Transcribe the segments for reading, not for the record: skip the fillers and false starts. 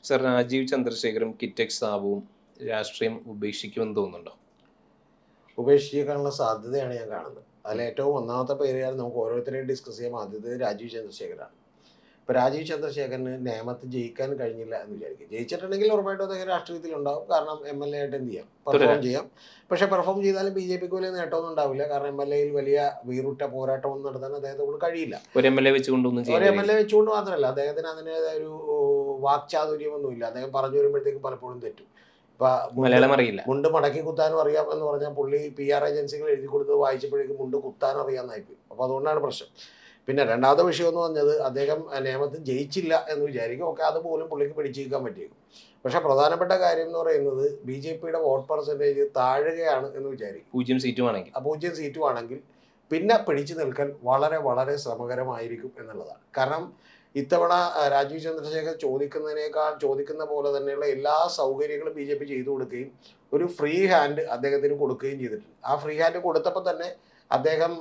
Sir, Rajeev ചന്ദ്രശേഖരും Kitex സാബുവും രാഷ്ട്രീയം ഉപേക്ഷിക്കുമെന്ന് തോന്നുന്നുണ്ടോ? ഉപേക്ഷിക്കാനുള്ള സാധ്യതയാണ് ഞാൻ കാണുന്നത്. അതിൽ ഏറ്റവും ഒന്നാമത്തെ പേരുകാരൻ നമുക്ക് ഓരോരുത്തരെയും ഡിസ്കസ് ചെയ്യാൻ ആദ്യത്തെ രാജീവ് ചന്ദ്രശേഖരാണ്. ഇപ്പോൾ രാജീവ് ചന്ദ്രശേഖരന് നേമത്ത് ജയിക്കാൻ കഴിഞ്ഞില്ല എന്ന് വിചാരിക്കും. ജയിച്ചിട്ടുണ്ടെങ്കിൽ ഉറപ്പായിട്ടും അദ്ദേഹം രാഷ്ട്രീയത്തിലുണ്ടാവും. കാരണം MLA ആയിട്ട് എന്ത് ചെയ്യാം, പെർഫോം ചെയ്യാം. പക്ഷേ പെർഫോം ചെയ്താലും BJPക്ക് വലിയ നേട്ടമൊന്നും ഉണ്ടാവില്ല. കാരണം MLAയിൽ വലിയ വീറുറ്റ പോരാട്ടമൊന്നും നടത്താൻ അദ്ദേഹത്തെ കൊണ്ട് കഴിയില്ല. ഒരു MLA വെച്ചുകൊണ്ടൊന്നും ഒരു MLA വെച്ചുകൊണ്ട് മാത്രമല്ല, അദ്ദേഹത്തിന് അതിൻ്റെതായ ഒരു വാക്ചാതുര്യമൊന്നുമില്ല. അദ്ദേഹം പറഞ്ഞു വരുമ്പോഴത്തേക്കും പലപ്പോഴും തെറ്റും. മലയാളം അറിയില്ല. മുണ്ട് മടക്കി കുത്താനും അറിയാം എന്ന് പറഞ്ഞാൽ പുള്ളി PR ഏജൻസികൾ എഴുതി കൊടുത്ത് വായിച്ചപ്പോഴേക്കും മുണ്ട് കുത്താനും അറിയാമെന്നായിപ്പോയി. അപ്പോൾ അതുകൊണ്ടാണ് പ്രശ്നം. പിന്നെ രണ്ടാമത്തെ വിഷയം എന്ന് പറഞ്ഞത്, അദ്ദേഹം നേമത്തിൽ ജയിച്ചില്ല എന്ന് വിചാരിക്കും. ഓക്കെ, അതുപോലും പുള്ളിക്ക് പിടിച്ചിരിക്കാൻ പറ്റിയേക്കും. പക്ഷെ പ്രധാനപ്പെട്ട കാര്യം എന്ന് പറയുന്നത് BJPയുടെ വോട്ട് പെർസെൻറ്റേജ് താഴുകയാണ് എന്ന് വിചാരിക്കും. 0 സീറ്റുമാണെങ്കിൽ 0 സീറ്റുമാണെങ്കിൽ പിന്നെ പിടിച്ചു നിൽക്കാൻ വളരെ വളരെ ശ്രമകരമായിരിക്കും എന്നുള്ളതാണ്. കാരണം ഇത്തവണ രാജീവ് ചന്ദ്രശേഖർ ചോദിക്കുന്ന പോലെ തന്നെയുള്ള എല്ലാ സൗകര്യങ്ങളും BJP ചെയ്തു കൊടുക്കുകയും ഒരു ഫ്രീ ഹാൻഡ് അദ്ദേഹത്തിന് കൊടുക്കുകയും ചെയ്തിട്ടുണ്ട്. ആ ഫ്രീ ഹാൻഡ് കൊടുത്തപ്പോൾ തന്നെ അദ്ദേഹം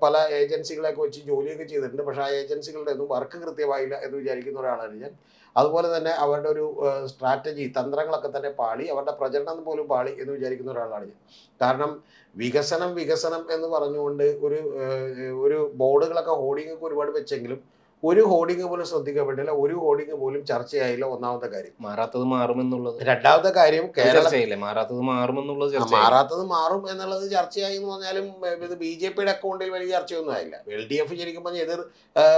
പല ഏജൻസികളൊക്കെ വെച്ച് ജോലിയൊക്കെ ചെയ്തിട്ടുണ്ട്. പക്ഷേ ആ ഏജൻസികളുടെ ഒന്നും വർക്ക് കൃത്യമായില്ല എന്ന് വിചാരിക്കുന്ന ഒരാളാണ് ഞാൻ. അതുപോലെ തന്നെ അവരുടെ ഒരു സ്ട്രാറ്റജി, തന്ത്രങ്ങളൊക്കെ തന്നെ പാളി, അവരുടെ പ്രചരണം പോലും പാളി എന്ന് വിചാരിക്കുന്ന ഒരാളാണ് ഞാൻ. കാരണം വികസനം എന്ന് പറഞ്ഞുകൊണ്ട് ഒരു ബോർഡുകളൊക്കെ ഹോർഡിങ്ങൊക്കെ ഒരുപാട് വെച്ചെങ്കിലും ഒരു ഹോർഡിങ് പോലും ശ്രദ്ധിക്കപ്പെട്ടില്ല, ഒരു ഹോർഡിങ് പോലും ചർച്ചയായില്ല. ഒന്നാമത്തെ കാര്യം. മാറാത്തത് മാറുമെന്നുള്ളത്. രണ്ടാമത്തെ കാര്യം, മാറാത്തത് മാറുമെന്നുള്ളത് മാറാത്തത് മാറും എന്നുള്ളത് ചർച്ചയായി എന്ന് പറഞ്ഞാലും ഇത് BJPയുടെ അക്കൗണ്ടിൽ വലിയ ചർച്ചയൊന്നും ആയില്ല. LDF ശരിക്കും പറഞ്ഞാൽ എതിർ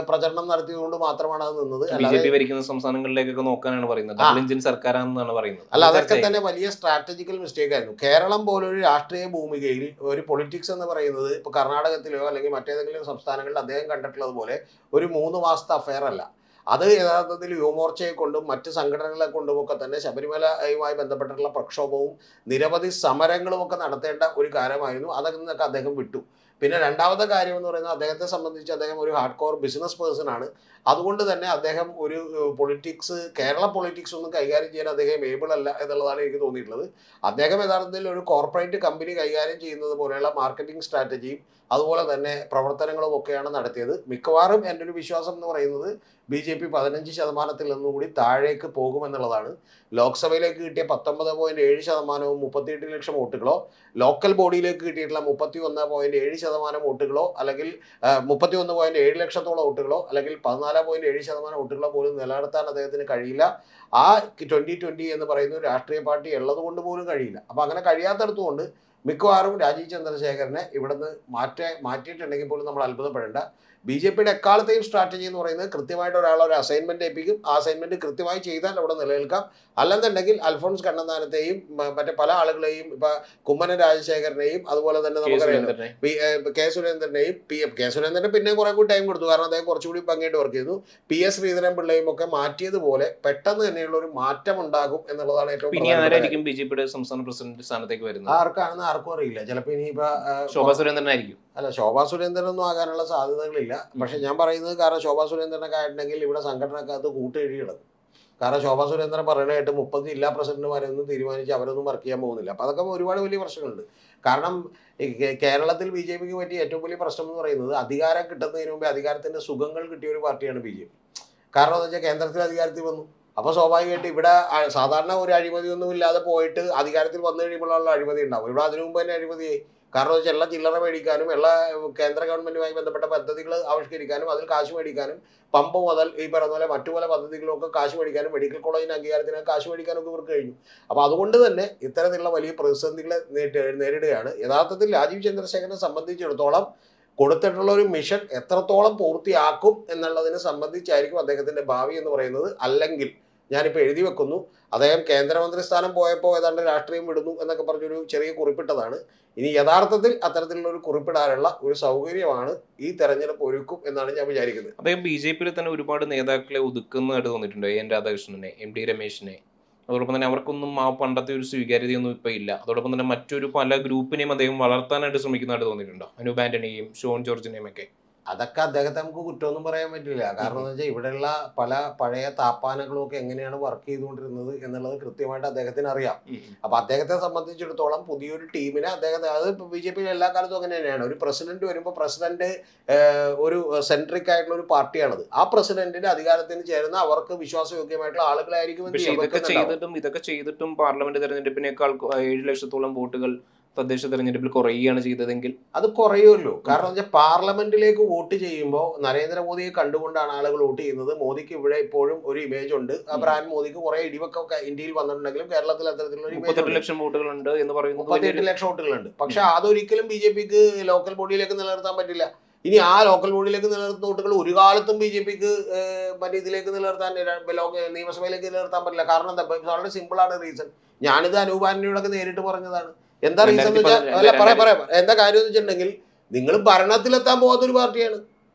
പ്രചരണം നടത്തിയതുകൊണ്ട് മാത്രമാണ് അത് നിന്നത്. BJP ഭരിക്കുന്ന സംസ്ഥാനങ്ങളിലേക്കൊക്കെ നോക്കാനാണ് പറയുന്നത്. ഡബിൾ എഞ്ചിൻ സർക്കാരാണെന്നാണ് പറയുന്നത്. അല്ല, അതൊക്കെ തന്നെ വലിയ സ്ട്രാറ്റജിക്കൽ മിസ്റ്റേക്ക് ആയിരുന്നു. കേരളം പോലൊരു രാഷ്ട്രീയ ഭൂമികയിൽ ഒരു പൊളിറ്റിക്സ് എന്ന് പറയുന്നത് ഇപ്പോൾ കർണാടകത്തിലോ അല്ലെങ്കിൽ മറ്റേതെങ്കിലും സംസ്ഥാനങ്ങളിൽ അദ്ദേഹം കണ്ടിട്ടുള്ളത് പോലെ ഒരു 3 മാസത്തെ അഫയർ അല്ല. അത് യഥാർത്ഥത്തിൽ യുവമോർച്ചയെ കൊണ്ടും മറ്റ് സംഘടനകളെ കൊണ്ടുമൊക്കെ തന്നെ ശബരിമലയുമായി ബന്ധപ്പെട്ടിട്ടുള്ള പ്രക്ഷോഭവും നിരവധി സമരങ്ങളും ഒക്കെ നടത്തേണ്ട ഒരു കാര്യമായിരുന്നു. അതിൽ നിന്നൊക്കെ അദ്ദേഹം വിട്ടു. പിന്നെ രണ്ടാമത്തെ കാര്യം എന്ന് പറയുന്നത്, അദ്ദേഹത്തെ സംബന്ധിച്ച് അദ്ദേഹം ഒരു ഹാർഡ് കോർ ബിസിനസ് പേഴ്സൺ ആണ്. അതുകൊണ്ട് തന്നെ അദ്ദേഹം ഒരു കേരള പൊളിറ്റിക്സ് ഒന്നും കൈകാര്യം ചെയ്യാൻ അദ്ദേഹം ഏബിൾ അല്ല എന്നുള്ളതാണ് എനിക്ക് തോന്നിയിട്ടുള്ളത്. അദ്ദേഹം യഥാർത്ഥത്തിൽ ഒരു കോർപ്പറേറ്റ് കമ്പനി കൈകാര്യം ചെയ്യുന്നത് പോലെയുള്ള മാർക്കറ്റിംഗ് സ്ട്രാറ്റജിയും അതുപോലെ തന്നെ പ്രവർത്തനങ്ങളും ഒക്കെയാണ് നടത്തിയത്. മിക്കവാറും എൻ്റെ ഒരു വിശ്വാസം എന്ന് പറയുന്നത് BJP 15% നിന്നുകൂടി താഴേക്ക് പോകുമെന്നുള്ളതാണ്. ലോക്സഭയിലേക്ക് കിട്ടിയ 19.7%, 38 ലക്ഷം വോട്ടുകളോ, ലോക്കൽ ബോഡിയിലേക്ക് കിട്ടിയിട്ടുള്ള 31.7% വോട്ടുകളോ, അല്ലെങ്കിൽ 31.7 ലക്ഷത്തോളം വോട്ടുകളോ, അല്ലെങ്കിൽ 14.7% വോട്ടുകളോ പോലും നിലനിർത്താൻ അദ്ദേഹത്തിന് കഴിയില്ല. ആ 2020 എന്ന് പറയുന്ന രാഷ്ട്രീയ പാർട്ടി ഉള്ളത് കൊണ്ട് പോലും കഴിയില്ല. അപ്പോൾ അങ്ങനെ കഴിയാത്തടത്തുകൊണ്ട് മിക്കവാറും രാജീവ് ചന്ദ്രശേഖരനെ ഇവിടുന്ന് മാറ്റിയിട്ടുണ്ടെങ്കിൽ പോലും നമ്മൾ അത്ഭുതപ്പെടേണ്ട. BJPയുടെ എക്കാലത്തെയും സ്ട്രാറ്റജി എന്ന് പറയുന്നത് കൃത്യമായിട്ട് ഒരു അസൈൻമെന്റ് ഏൽപ്പിക്കും. ആ അസൈൻമെന്റ് കൃത്യമായി ചെയ്താൽ അവിടെ നിലനിൽക്കാം. അല്ലെന്നുണ്ടെങ്കിൽ അൽഫോൺസ് കണ്ണന്താനത്തെയും മറ്റേ പല ആളുകളെയും, ഇപ്പൊ കുമ്മനം രാജശേഖരനെയും അതുപോലെ തന്നെ നമുക്കറിയാം കെ സുരേന്ദ്രനെയും കെ സുരേന്ദ്രനെ പിന്നെ കുറെ കൂടി ടൈം കൊടുത്തു. കാരണം അദ്ദേഹം കുറച്ചുകൂടി ഭംഗിയായിട്ട് വർക്ക് ചെയ്തു. PS ശ്രീധരൻ പിള്ളയും ഒക്കെ മാറ്റിയതുപോലെ പെട്ടെന്ന് തന്നെയുള്ള ഒരു മാറ്റം ഉണ്ടാകും എന്നുള്ളതാണ് ഏറ്റവും പ്രധാനപ്പെട്ട. BJPയുടെ സംസ്ഥാന പ്രസിഡന്റ് സ്ഥാനത്തേക്ക് വരുന്നത് ആർക്കാണെന്ന് ആർക്കും അറിയില്ല. ചിലപ്പോൾ ഇനിയിപ്പോ ശോഭാ സുരേന്ദ്രനായിരിക്കും. അല്ല, ശോഭാ സുരേന്ദ്രനൊന്നും ആകാനുള്ള സാധ്യതകളില്ല. പക്ഷെ ഞാൻ പറയുന്നത്, കാരണം ശോഭാ സുരേന്ദ്രനൊക്കെ ആയിട്ടുണ്ടെങ്കിൽ ഇവിടെ സംഘടനക്കകത്ത് കൂട്ടെഴുതി കിടക്കും. കാരണം ശോഭാ സുരേന്ദ്രൻ പറയാനായിട്ട് 30 ജില്ലാ പ്രസിഡന്റുമാരൊന്നും തീരുമാനിച്ച് അവരൊന്നും വർക്ക് ചെയ്യാൻ പോകുന്നില്ല. അപ്പോൾ അതൊക്കെ ഒരുപാട് വലിയ പ്രശ്നങ്ങളുണ്ട്. കാരണം കേരളത്തിൽ BJPക്ക് പറ്റിയ ഏറ്റവും വലിയ പ്രശ്നം എന്ന് പറയുന്നത്, അധികാരം കിട്ടുന്നതിന് മുമ്പേ അധികാരത്തിന്റെ സുഖങ്ങൾ കിട്ടിയ ഒരു പാർട്ടിയാണ് BJP. കാരണം എന്ന് വെച്ചാൽ കേന്ദ്രത്തിൽ അധികാരത്തിൽ വന്നു. അപ്പോൾ സ്വാഭാവികമായിട്ട് ഇവിടെ സാധാരണ ഒരു അഴിമതിയൊന്നും ഇല്ലാതെ പോയിട്ട് അധികാരത്തിൽ വന്നു കഴിയുമ്പോഴുള്ള അഴിമതി ഉണ്ടാവും. ഇവിടെ അതിനു മുമ്പ് തന്നെ അഴിമതിയായി. കാരണം വെച്ചാൽ എല്ലാ ചില്ലറ മേടിക്കാനും എല്ലാ കേന്ദ്ര ഗവൺമെന്റുമായി ബന്ധപ്പെട്ട പദ്ധതികൾ ആവിഷ്കരിക്കാനും അതിൽ കാശ് മേടിക്കാനും, പമ്പ് മുതൽ ഈ പറഞ്ഞ പോലെ മറ്റു പല പദ്ധതികളൊക്കെ കാശ് മേടിക്കാനും, മെഡിക്കൽ കോളേജിന് അംഗീകാരത്തിന് കാശ് മേടിക്കാനൊക്കെ ഇവർക്ക് കഴിഞ്ഞു. അപ്പോൾ അതുകൊണ്ട് തന്നെ ഇത്തരത്തിലുള്ള വലിയ പ്രതിസന്ധികളെ നേരിടുകയാണ്. യഥാർത്ഥത്തിൽ രാജീവ് ചന്ദ്രശേഖരനെ സംബന്ധിച്ചിടത്തോളം കൊടുത്തിട്ടുള്ള ഒരു മിഷൻ എത്രത്തോളം പൂർത്തിയാക്കും എന്നുള്ളതിനെ സംബന്ധിച്ചായിരിക്കും അദ്ദേഹത്തിന്റെ ഭാവി എന്ന് പറയുന്നത്. അല്ലെങ്കിൽ ഞാനിപ്പോൾ എഴുതി വെക്കുന്നു, അദ്ദേഹം കേന്ദ്രമന്ത്രി സ്ഥാനം പോയപ്പോൾ ഏതാണ്ട് രാഷ്ട്രീയം വിടുന്നു എന്നൊക്കെ പറഞ്ഞൊരു ചെറിയ കുറിപ്പിട്ടതാണ്. ഇനി യഥാർത്ഥത്തിൽ അത്തരത്തിലുള്ള ഒരു കുറിപ്പിടാനുള്ള ഒരു സൗകര്യമാണ് ഈ തെരഞ്ഞെടുപ്പ് ഒരുക്കും എന്നാണ് ഞാൻ വിചാരിക്കുന്നത്. അദ്ദേഹം BJPയിൽ തന്നെ ഒരുപാട് നേതാക്കളെ ഒതുക്കുന്നതായിട്ട് തോന്നിയിട്ടുണ്ട്. AN രാധാകൃഷ്ണനെ, MD രമേശിനെ. അതോടൊപ്പം തന്നെ അവർക്കൊന്നും ആ പണ്ടത്തെ ഒരു സ്വീകാര്യതയൊന്നും ഇപ്പം ഇല്ല. അതോടൊപ്പം തന്നെ മറ്റൊരു പല ഗ്രൂപ്പിനെയും അദ്ദേഹം വളർത്താനായിട്ട് ശ്രമിക്കുന്നതായിട്ട് തോന്നിയിട്ടുണ്ടോ? അനൂപ് ആന്റണിയെയും ഷോൺ ജോർജിനെയും ഒക്കെ. അതൊക്കെ അദ്ദേഹത്തെ നമുക്ക് കുറ്റമൊന്നും പറയാൻ പറ്റില്ല. കാരണം എന്ന് വെച്ചാൽ ഇവിടെയുള്ള പല പഴയ താപ്പാനകളും ഒക്കെ എങ്ങനെയാണ് വർക്ക് ചെയ്തുകൊണ്ടിരുന്നത് എന്നുള്ളത് കൃത്യമായിട്ട് അദ്ദേഹത്തിന് അറിയാം. അപ്പൊ അദ്ദേഹത്തെ സംബന്ധിച്ചിടത്തോളം പുതിയൊരു ടീമിനെ അദ്ദേഹത്തെ, അത് ബി ജെ പിയിൽ എല്ലാ കാലത്തും അങ്ങനെ തന്നെയാണ്. ഒരു പ്രസിഡന്റ് വരുമ്പോൾ പ്രസിഡന്റ് ഒരു സെൻട്രിക് ആയിട്ടുള്ള ഒരു പാർട്ടിയാണത്. ആ പ്രസിഡന്റിന്റെ അധികാരത്തിന് ചേരുന്ന അവർക്ക് വിശ്വാസയോഗ്യമായിട്ടുള്ള ആളുകളായിരിക്കും എന്ത് പക്ഷെ ചെയ്യുക, ഇതൊക്കെ ചെയ്തിട്ടും പാർലമെന്റ് തെരഞ്ഞെടുപ്പിനേക്കാൾ 7 ലക്ഷത്തോളം വോട്ടുകൾ തദ്ദേശ തെരഞ്ഞെടുപ്പിൽ കുറയുകയാണ് ചെയ്തതെങ്കിൽ അത് കുറയുമല്ലോ. കാരണം വെച്ചാൽ പാർലമെന്റിലേക്ക് വോട്ട് ചെയ്യുമ്പോൾ നരേന്ദ്രമോദിയെ കണ്ടുകൊണ്ടാണ് ആളുകൾ വോട്ട് ചെയ്യുന്നത്. മോദിക്ക് ഇവിടെ ഇപ്പോഴും ഒരു ഇമേജ് ഉണ്ട്. ആ ബ്രാൻഡ് മോദിക്ക് കുറെ ഇടിവൊക്കെ ഇന്ത്യയിൽ വന്നിട്ടുണ്ടെങ്കിലും കേരളത്തിൽ അത്തരത്തിലുള്ള ഒരു ഇമേജ് 38 ലക്ഷം വോട്ടുകളുണ്ട് എന്ന് പറയുന്നത് 38 ലക്ഷം വോട്ടുകളുണ്ട്. പക്ഷെ അതൊരിക്കലും ബി ജെ പിക്ക് ലോക്കൽ ബോഡിയിലേക്ക് നിലനിർത്താൻ പറ്റില്ല. ഇനി ആ ലോക്കൽ ബോഡിയിലേക്ക് നിലനിർത്തുന്ന വോട്ടുകൾ ഒരു കാലത്തും ബി ജെ പിക്ക് മറ്റേ ഇതിലേക്ക് നിലനിർത്താൻ, നിയമസഭയിലേക്ക് നിലനിർത്താൻ പറ്റില്ല. കാരണം എന്താ, വളരെ സിമ്പിൾ ആണ് റീസൺ. ഞാനിത് അനൂപ് ആന്റണിയോടൊക്കെ നേരിട്ട് പറഞ്ഞതാണ്. എന്താ റീസൺ എന്ന് വെച്ചാൽ, അല്ല പറയാം എന്താ കാര്യം എന്ന് വെച്ചിട്ടുണ്ടെങ്കിൽ, നിങ്ങൾ ഭരണത്തിലെത്താൻ പോകാത്തൊരു പാർട്ടിയാണ്.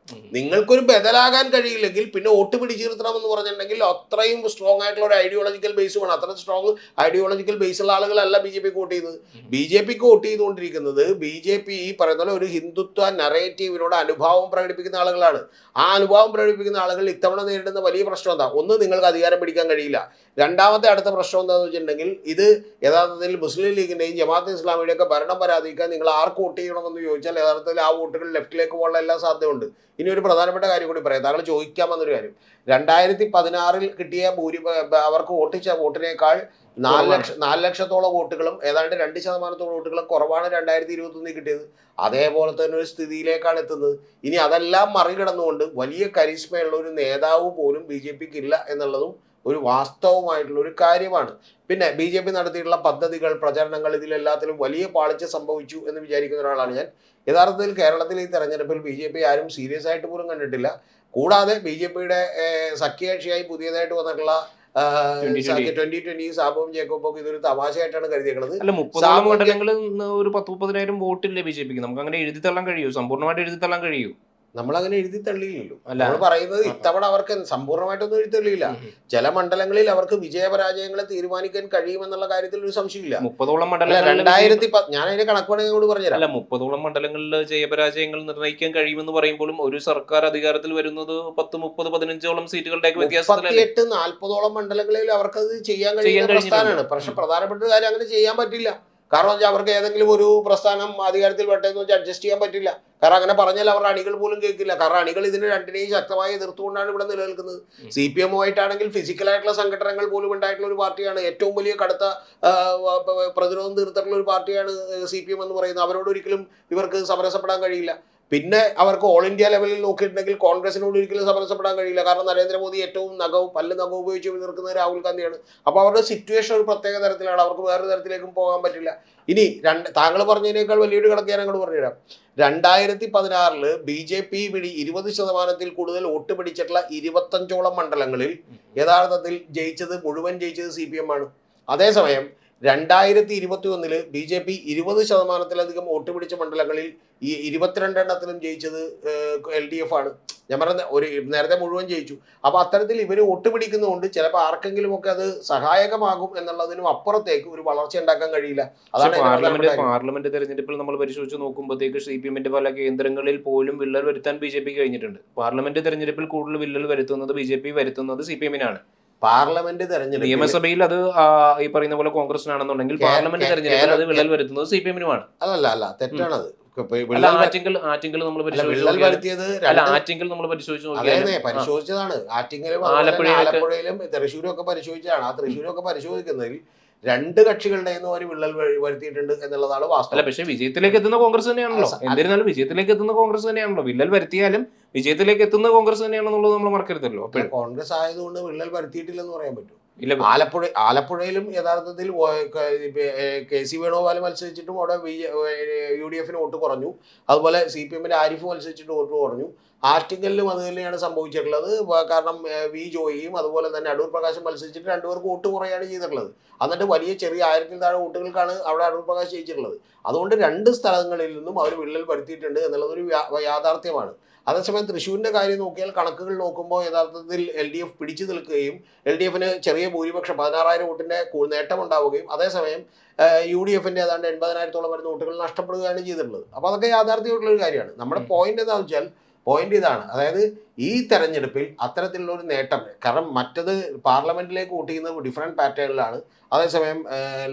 നിങ്ങൾക്കൊരു ബദലാകാൻ കഴിയില്ലെങ്കിൽ പിന്നെ വോട്ട് പിടിച്ചു നിർത്തണമെന്ന് പറഞ്ഞിട്ടുണ്ടെങ്കിൽ അത്രയും സ്ട്രോങ് ആയിട്ടുള്ള ഒരു ഐഡിയോളജിക്കൽ ബേസ് വേണം. അത്ര സ്ട്രോങ് ഐഡിയോളജിക്കൽ ബേസ് ഉള്ള ആളുകളല്ല ബി ജെ പിക്ക് വോട്ട് ചെയ്യുന്നത്. ബി ജെ പിക്ക് വോട്ട് ചെയ്തുകൊണ്ടിരിക്കുന്നത് ബി ജെ പി ഈ പറയുന്ന പോലെ ഒരു ഹിന്ദുത്വ നറേറ്റീവിനോട് അനുഭാവം പ്രകടിപ്പിക്കുന്ന ആളുകളാണ്. ആ അനുഭാവം പ്രകടിപ്പിക്കുന്ന ആളുകൾ ഇത്തവണ നേരിടുന്ന വലിയ പ്രശ്നം എന്താ? ഒന്ന്, നിങ്ങൾക്ക് അധികാരം പിടിക്കാൻ കഴിയില്ല. രണ്ടാമത്തെ അടുത്ത പ്രശ്നം എന്താണെന്ന് വെച്ചിട്ടുണ്ടെങ്കിൽ, ഇത് യഥാർത്ഥത്തിൽ മുസ്ലിം ലീഗിന്റെയും ജമാഅത്തെ ഇസ്ലാമിയുടെയും ഒക്കെ ഭരണം പരാതിക്കാൻ നിങ്ങൾ ആർക്ക് വോട്ട് ചെയ്യണമെന്ന് ചോദിച്ചാൽ യഥാർത്ഥത്തിൽ ആ വോട്ടുകൾ ലെഫ്റ്റിലേക്ക് പോകാനുള്ള എല്ലാ സാധ്യതയുണ്ട്. ഇനി ഒരു പ്രധാനപ്പെട്ട കാര്യം കൂടി പറയാം, താങ്കൾ ചോദിക്കാൻ വന്നൊരു കാര്യം. 2016 കിട്ടിയ അവർക്ക് വോട്ടിച്ച വോട്ടിനേക്കാൾ 4 ലക്ഷത്തോളം വോട്ടുകളും ഏതാണ്ട് 2% വോട്ടുകളും കുറവാണ് 2021 കിട്ടിയത്. അതേപോലെ തന്നെ ഒരു സ്ഥിതിയിലേക്കാണ് എത്തുന്നത്. ഇനി അതെല്ലാം മറികടന്നുകൊണ്ട് വലിയ കരിസ്മയുള്ള ഒരു നേതാവ് പോലും ബി ജെ പിക്ക് ഇല്ല എന്നുള്ളതും ഒരു വാസ്തവമായിട്ടുള്ള ഒരു കാര്യമാണ്. പിന്നെ ബി ജെ പി നടത്തിയിട്ടുള്ള പദ്ധതികൾ, പ്രചരണങ്ങൾ, ഇതിലെല്ലാത്തിലും വലിയ പാളിച്ച സംഭവിച്ചു എന്ന് വിചാരിക്കുന്ന ഒരാളാണ് ഞാൻ. യഥാർത്ഥത്തിൽ കേരളത്തിൽ ഈ തെരഞ്ഞെടുപ്പിൽ ബി ജെ പി ആരും സീരിയസ് ആയിട്ട് പോലും കണ്ടിട്ടില്ല. കൂടാതെ ബി ജെ പിയുടെ സഖ്യകക്ഷിയായി പുതിയതായിട്ട് വന്നിട്ടുള്ള 2020 സാബുവും ജേക്കബും ഇതൊരു തമാശയായിട്ടാണ് കരുതിയേക്കുന്നത്. അല്ല, 30 മണ്ഡലങ്ങളിൽ ഒരു 10-30,000 വോട്ടില്ലേ ബി ജെ പിക്ക്? നമുക്ക് അങ്ങനെ എഴുതി തള്ളാൻ കഴിയൂ? സമ്പൂർണ്ണമായിട്ട് എഴുതി തള്ളാൻ കഴിയൂ? നമ്മളങ്ങനെ എഴുതി തള്ളിയില്ലല്ലോ. നമ്മൾ പറയുന്നത് ഇത്തവണ അവർക്ക് സമ്പൂർണ്ണമായിട്ടൊന്നും എഴുതി തള്ളിയില്ല. ചില മണ്ഡലങ്ങളിൽ അവർക്ക് വിജയപരാജയങ്ങളെ തീരുമാനിക്കാൻ കഴിയുമെന്നുള്ള കാര്യത്തിൽ ഒരു സംശയമില്ല. 30 മണ്ഡലങ്ങളിൽ ഞാൻ അതിന്റെ കണക്കുകൂടെ പറഞ്ഞുതരാം. അല്ല, 30 മണ്ഡലങ്ങളിൽ ജയപരാജയങ്ങൾ നിർണ്ണയിക്കാൻ കഴിയുമെന്ന് പറയുമ്പോഴും ഒരു സർക്കാർ അധികാരത്തിൽ വരുന്നത് 10-30-15 സീറ്റുകളുടെ വ്യത്യാസത്തിൽ 38-40 മണ്ഡലങ്ങളിൽ അവർക്കത് ചെയ്യാൻ കഴിയുന്ന പ്രസ്ഥാനമാണ്. പക്ഷെ പ്രധാനപ്പെട്ട ഒരു കാര്യം, അങ്ങനെ ചെയ്യാൻ പറ്റില്ല. കാരണം വെച്ചാൽ അവർക്ക് ഏതെങ്കിലും ഒരു പ്രസ്ഥാനം അധികാരത്തിൽ വരട്ടെന്ന് വെച്ചാൽ അഡ്ജസ്റ്റ് ചെയ്യാൻ പറ്റില്ല. കാരണം അങ്ങനെ പറഞ്ഞാൽ അവരുടെ അണികൾ പോലും കേൾക്കില്ല. കാരണം അണികൾ ഇതിന് രണ്ടിനെയും ശക്തമായി എതിർത്തുകൊണ്ടാണ് ഇവിടെ നിലനിൽക്കുന്നത്. CPM ആയിട്ടാണെങ്കിൽ ഫിസിക്കലായിട്ടുള്ള സംഘടനകൾ പോലും ഉണ്ടായിട്ടുള്ള ഒരു പാർട്ടിയാണ്. ഏറ്റവും വലിയ കടുത്ത പ്രതിരോധം തീർത്തിട്ടുള്ള ഒരു പാർട്ടിയാണ് CPM എന്ന് പറയുന്നത്. അവരോട് ഒരിക്കലും ഇവർക്ക് സമരസപ്പെടാൻ കഴിയില്ല. പിന്നെ അവർക്ക് ഓൾ ഇന്ത്യ ലെവലിൽ നോക്കിയിട്ടുണ്ടെങ്കിൽ കോൺഗ്രസിനോട് ഒരിക്കലും സമരസപ്പെടാൻ കഴിയില്ല. കാരണം നരേന്ദ്രമോദി ഏറ്റവും പല്ല് നഖവും ഉപയോഗിച്ച് നിൽക്കുന്നത് രാഹുൽ ഗാന്ധിയാണ്. അപ്പോൾ അവരുടെ സിറ്റുവേഷൻ ഒരു പ്രത്യേക തരത്തിലാണ്. അവർക്ക് വേറൊരു തരത്തിലേക്കും പോകാൻ പറ്റില്ല. ഇനി താങ്കൾ പറഞ്ഞതിനേക്കാൾ വലിയൊരു കണക്ക് ഞാൻ അങ്ങോട്ട് പറഞ്ഞുതരാം. 2016 ബി ജെ പി 20% കൂടുതൽ വോട്ട് പിടിച്ചിട്ടുള്ള 25ഓളം മണ്ഡലങ്ങളിൽ യഥാർത്ഥത്തിൽ മുഴുവൻ ജയിച്ചത് CPM ആണ്. അതേസമയം 2021 ബി ജെ പി 20%-ലധികം വോട്ട് പിടിച്ച മണ്ഡലങ്ങളിൽ ഈ 22 എണ്ണത്തിലും ജയിച്ചത് LDF ആണ്. ഞാൻ പറഞ്ഞ നേരത്തെ മുഴുവൻ ജയിച്ചു. അപ്പൊ അത്തരത്തിൽ ഇവർ വോട്ട് പിടിക്കുന്നതുകൊണ്ട് ചിലപ്പോൾ ആർക്കെങ്കിലും ഒക്കെ അത് സഹായകമാകും എന്നുള്ളതിനും അപ്പുറത്തേക്ക് ഒരു വളർച്ച ഉണ്ടാക്കാൻ കഴിയില്ല. അതാണ് പാർലമെന്റ് തെരഞ്ഞെടുപ്പിൽ നമ്മൾ പരിശോധിച്ച് നോക്കുമ്പോഴത്തേക്ക് CPM പല കേന്ദ്രങ്ങളിൽ പോലും വിള്ളൽ വരുത്താൻ ബി ജെ പി കഴിഞ്ഞിട്ടുണ്ട്. പാർലമെന്റ് തെരഞ്ഞെടുപ്പിൽ കൂടുതൽ വിള്ളൽ വരുത്തുന്നത് ബി ജെ പി വരുത്തുന്നത് CPM-നാണ്. പാർലമെന്റ് തെരഞ്ഞെടുപ്പ് നിയമസഭയിൽ അത് ഈ പറയുന്ന പോലെ കോൺഗ്രസിനാണെന്നുണ്ടെങ്കിൽ പാർലമെന്റ് തെരഞ്ഞെടുപ്പിൽ അത് വിള്ളൽ വരുത്തുന്നത് CPM-നുമാണ്. അല്ല, തെറ്റാണത്. ആറ്റിങ്കൽ നമ്മൾ പരിശോധിച്ചതാണ്. ആലപ്പുഴയിലും തൃശ്ശൂരും ഒക്കെ പരിശോധിച്ചതാണ്. ആ തൃശ്ശൂരൊക്കെ പരിശോധിക്കുന്നതിൽ 2 കക്ഷികളുടെ ഒരു വിള്ളൽ വരുത്തിയിട്ടുണ്ട് എന്നുള്ളതാണ് വാസ്തവം. പക്ഷേ വിജയത്തിലേക്ക് എത്തുന്ന കോൺഗ്രസ് തന്നെയാണല്ലോ. എന്നിരുന്നാലും വിജയത്തിലേക്ക് എത്തുന്ന കോൺഗ്രസ് തന്നെയാണല്ലോ. വിള്ളൽ വരുത്തിയാലും വിജയത്തിലേക്ക് എത്തുന്ന കോൺഗ്രസ് തന്നെയാണെന്നുള്ളത് നമ്മൾ മറക്കരുതല്ലോ. കോൺഗ്രസ് ആയതുകൊണ്ട് വിള്ളൽ വരുത്തിയിട്ടില്ലെന്ന് പറയാൻ പറ്റും. ആലപ്പുഴയിലും യഥാർത്ഥത്തിൽ KC വേണുഗോപാൽ മത്സരിച്ചിട്ടും അവിടെ UDF-ന് വോട്ട് കുറഞ്ഞു. അതുപോലെ CPM-ന്റെ ആരിഫ് മത്സരിച്ചിട്ട് വോട്ട് കുറഞ്ഞു. ആറ്റിങ്ങലിലും അത് തന്നെയാണ് സംഭവിച്ചിട്ടുള്ളത്. കാരണം V ജോയിയും അതുപോലെ തന്നെ അടൂർ പ്രകാശും മത്സരിച്ചിട്ട് 2 പേർക്ക് വോട്ട് കുറയാണ് ചെയ്തിട്ടുള്ളത്. എന്നിട്ട് വലിയ ചെറിയ 1000-ൽ താഴെ വോട്ടുകൾക്കാണ് അവിടെ അടൂർ പ്രകാശ് ജയിച്ചിട്ടുള്ളത്. അതുകൊണ്ട് 2 സ്ഥലങ്ങളിൽ നിന്നും അവർ വിള്ളൽ വരുത്തിയിട്ടുണ്ട് എന്നുള്ളതൊരു യാഥാർത്ഥ്യമാണ്. അതേസമയം തൃശ്ശൂരിന്റെ കാര്യം നോക്കിയാൽ കണക്കുകൾ നോക്കുമ്പോൾ യഥാർത്ഥത്തിൽ LDF പിടിച്ചു നിൽക്കുകയും LDF-ന് ചെറിയ ഭൂരിപക്ഷം 16,000 വോട്ടിന്റെ നേട്ടം ഉണ്ടാവുകയും അതേസമയം UDF-ന്റെ ഏതാണ്ട് 80,000-ഓളം വരുന്ന വോട്ടുകൾ നഷ്ടപ്പെടുകയാണ് ചെയ്തിട്ടുള്ളത്. അപ്പോൾ അതൊക്കെ യാഥാർത്ഥ്യമായിട്ടുള്ള ഒരു കാര്യമാണ്. നമ്മുടെ പോയിന്റ് എന്താണെന്ന് വെച്ചാൽ പോയിന്റ് ഇതാണ്. അതായത് ഈ തെരഞ്ഞെടുപ്പിൽ അത്തരത്തിലുള്ള ഒരു നേട്ടം, കാരണം മറ്റത് പാർലമെന്റിലേക്ക് വോട്ട് ചെയ്യുന്നത് ഡിഫറെന്റ് പാറ്റേണിലാണ്, അതേസമയം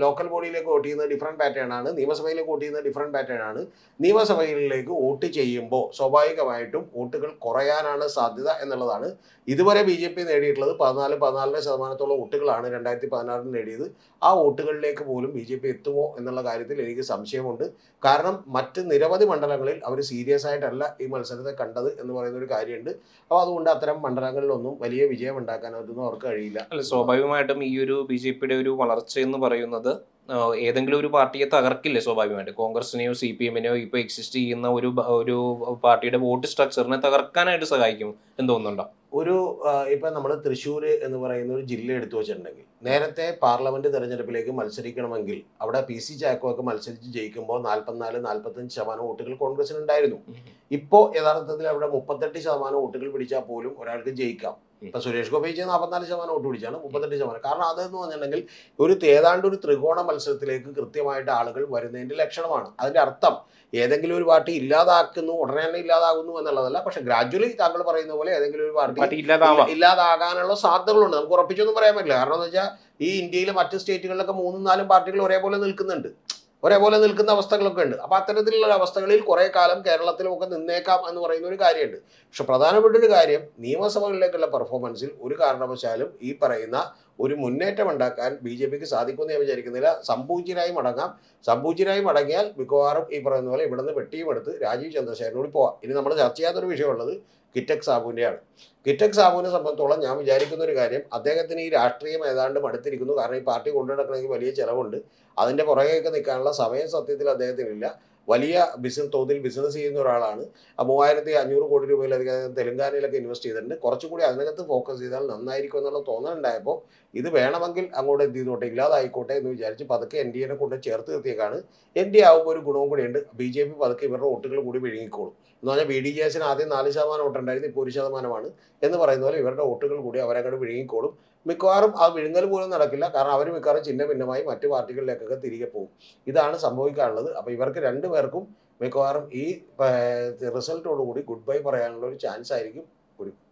ലോക്കൽ ബോഡിയിലേക്ക് വോട്ട് ചെയ്യുന്നത് ഡിഫറെന്റ് പാറ്റേൺ ആണ്, നിയമസഭയിലേക്ക് വോട്ട് ചെയ്യുന്നത് ഡിഫറെന്റ് പാറ്റേൺ ആണ്. നിയമസഭയിലേക്ക് വോട്ട് ചെയ്യുമ്പോൾ സ്വാഭാവികമായിട്ടും വോട്ടുകൾ കുറയാനാണ് സാധ്യത എന്നുള്ളതാണ്. ഇതുവരെ ബി ജെ പി നേടിയിട്ടുള്ളത് 14% വോട്ടുകളാണ് 2016 നേടിയത്. ആ വോട്ടുകളിലേക്ക് പോലും ബി ജെ പി എത്തുമോ എന്നുള്ള കാര്യത്തിൽ എനിക്ക് സംശയമുണ്ട്. കാരണം മറ്റ് നിരവധി മണ്ഡലങ്ങളിൽ അവർ സീരിയസ് ആയിട്ടല്ല ഈ മത്സരത്തെ കണ്ടത് എന്ന് പറയുന്ന ഒരു കാര്യമുണ്ട്. അപ്പോൾ അതുകൊണ്ട് അത്തരം മണ്ഡലങ്ങളിലൊന്നും വലിയ വിജയം ഉണ്ടാക്കാനൊന്നും അവർക്ക് കഴിയില്ല. അല്ല, സ്വാഭാവികമായിട്ടും ഈ ഒരു ബി ജെ പിയുടെ ഒരു വളർച്ച എന്ന് പറയുന്നത് ഏതെങ്കിലും ഒരു പാർട്ടിയെ തകർക്കില്ലേ സ്വാഭാവികമായിട്ട്? കോൺഗ്രസിനെയോ സി പി എമ്മിനെയോ ഇപ്പോൾ എക്സിസ്റ്റ് ചെയ്യുന്ന ഒരു പാർട്ടിയുടെ വോട്ട് സ്ട്രക്ചറിനെ തകർക്കാനായിട്ട് സഹായിക്കും എന്ന് തോന്നുന്നുണ്ടോ? ഒരു ഇപ്പം നമ്മൾ തൃശ്ശൂർ എന്ന് പറയുന്ന ഒരു ജില്ല എടുത്തു വെച്ചിട്ടുണ്ടെങ്കിൽ, നേരത്തെ പാർലമെന്റ് തെരഞ്ഞെടുപ്പിലേക്ക് മത്സരിക്കണമെങ്കിൽ അവിടെ പി സി ചാക്കോ ഒക്കെ മത്സരിച്ച് ജയിക്കുമ്പോൾ 44-45% വോട്ടുകൾ കോൺഗ്രസിന് ഉണ്ടായിരുന്നു. ഇപ്പോൾ യഥാർത്ഥത്തിൽ അവിടെ 38% വോട്ടുകൾ പിടിച്ചാൽ പോലും ഒരാൾക്ക് ജയിക്കാം. ഇപ്പൊ സുരേഷ് ഗോപി 44% വോട്ട് പിടിച്ചാണ് 38%. കാരണം അതെന്ന് പറഞ്ഞിട്ടുണ്ടെങ്കിൽ ഏതാണ്ട് ഒരു ത്രികോണ മത്സരത്തിലേക്ക് കൃത്യമായിട്ട് ആളുകൾ വരുന്നതിന്റെ ലക്ഷണമാണ്. അതിന്റെ അർത്ഥം ഏതെങ്കിലും ഒരു പാർട്ടി ഇല്ലാതാക്കുന്നു, ഉടനെ തന്നെ ഇല്ലാതാകുന്നു എന്നുള്ളതല്ല. പക്ഷെ ഗ്രാജുവലി താങ്കൾ പറയുന്ന പോലെ ഏതെങ്കിലും ഒരു പാർട്ടി ഇല്ലാതാകാനുള്ള സാധ്യതകളുണ്ട്. നമുക്ക് ഉറപ്പിച്ചൊന്നും പറയാൻ പറ്റില്ല. കാരണം എന്ന് വെച്ചാൽ ഈ ഇന്ത്യയിലെ മറ്റ് സ്റ്റേറ്റുകളിലൊക്കെ 3-4 പാർട്ടികൾ ഒരേപോലെ നിൽക്കുന്ന അവസ്ഥകളൊക്കെ ഉണ്ട്. അപ്പൊ അത്തരത്തിലുള്ള അവസ്ഥകളിൽ കുറെ കാലം കേരളത്തിലുമൊക്കെ നിന്നേക്കാം എന്ന് പറയുന്ന ഒരു കാര്യമുണ്ട്. പക്ഷെ പ്രധാനപ്പെട്ട ഒരു കാര്യം, നിയമസഭകളിലേക്കുള്ള പെർഫോമൻസിൽ ഒരു കാരണവശാലും ഈ പറയുന്ന ഒരു മുന്നേറ്റം ഉണ്ടാക്കാൻ ബി ജെ പിക്ക് സാധിക്കുമെന്ന് ഞാൻ വിചാരിക്കുന്നില്ല. സംഭൂജിരായി മടങ്ങിയാൽ മിക്കവാറും ഈ പറയുന്ന പോലെ ഇവിടുന്ന് വെട്ടിയും എടുത്ത് രാജീവ് ചന്ദ്രശേഖരനോട് പോവാം. ഇനി നമ്മൾ ചർച്ച ചെയ്യാത്തൊരു വിഷയമുള്ളത് കിറ്റക് സാബുവിൻ്റെയാണ്. കിറ്റക് സാബുവിനെ സംബന്ധിച്ചോളം ഞാൻ വിചാരിക്കുന്ന ഒരു കാര്യം, അദ്ദേഹത്തിന് ഈ രാഷ്ട്രീയം ഏതാണ്ട് മടുത്തിരിക്കുന്നു. കാരണം ഈ പാർട്ടി കൊണ്ടുനടക്കണമെങ്കിൽ വലിയ ചിലവുണ്ട്. അതിൻ്റെ പുറകെയൊക്കെ നിൽക്കാനുള്ള സമയം സത്യത്തിൽ അദ്ദേഹത്തിനില്ല. വലിയ തോതിൽ ബിസിനസ് ചെയ്യുന്ന ഒരാളാണ്. 3500 കോടി രൂപയിലധികം തെലങ്കാനയിലൊക്കെ ഇൻവെസ്റ്റ് ചെയ്തിട്ടുണ്ട്. കുറച്ചുകൂടി അതിനകത്ത് ഫോക്കസ് ചെയ്താൽ നന്നായിരിക്കും എന്നുള്ള തോന്നലുണ്ടായപ്പോൾ ഇത് വേണമെങ്കിൽ അങ്ങോട്ട് എന്ത് ചെയ്തോട്ടെ, ഇല്ലാതായിക്കോട്ടെ എന്ന് വിചാരിച്ച് പതുക്കെ എൻ ഡി എനെ കൊണ്ട് ചേർത്ത് നിർത്തിയേക്കാണ്. എൻ ഡി ആകുമ്പോൾ ഒരു ഗുണവും കൂടിയുണ്ട്, ബി ജെ പി പതുക്കെ ഇവരുടെ വോട്ടുകൾ കൂടി വിഴുങ്ങിക്കോളും. എന്ന് പറഞ്ഞാൽ ബി ഡി ജെ എസിന് ആദ്യം 4% വോട്ടുണ്ടായിരുന്നു, ഇപ്പോൾ 1% എന്ന് പറയുന്ന പോലെ ഇവരുടെ വോട്ടുകൾ കൂടി അവരങ്ങോട്ട് വിഴുങ്ങിക്കോളും. മിക്കവാറും ആ വിഴുങ്ങൽ പോലും നടക്കില്ല. കാരണം അവർ മിക്കവാറും ചിഹ്ന ഭിന്നമായി മറ്റു പാർട്ടികളിലേക്കൊക്കെ തിരികെ പോകും. ഇതാണ് സംഭവിക്കാനുള്ളത്. അപ്പോൾ ഇവർക്ക് രണ്ടുപേർക്കും മിക്കവാറും ഈ റിസൾട്ടോടുകൂടി ഗുഡ് ബൈ പറയാനുള്ള ഒരു ചാൻസ് ആയിരിക്കും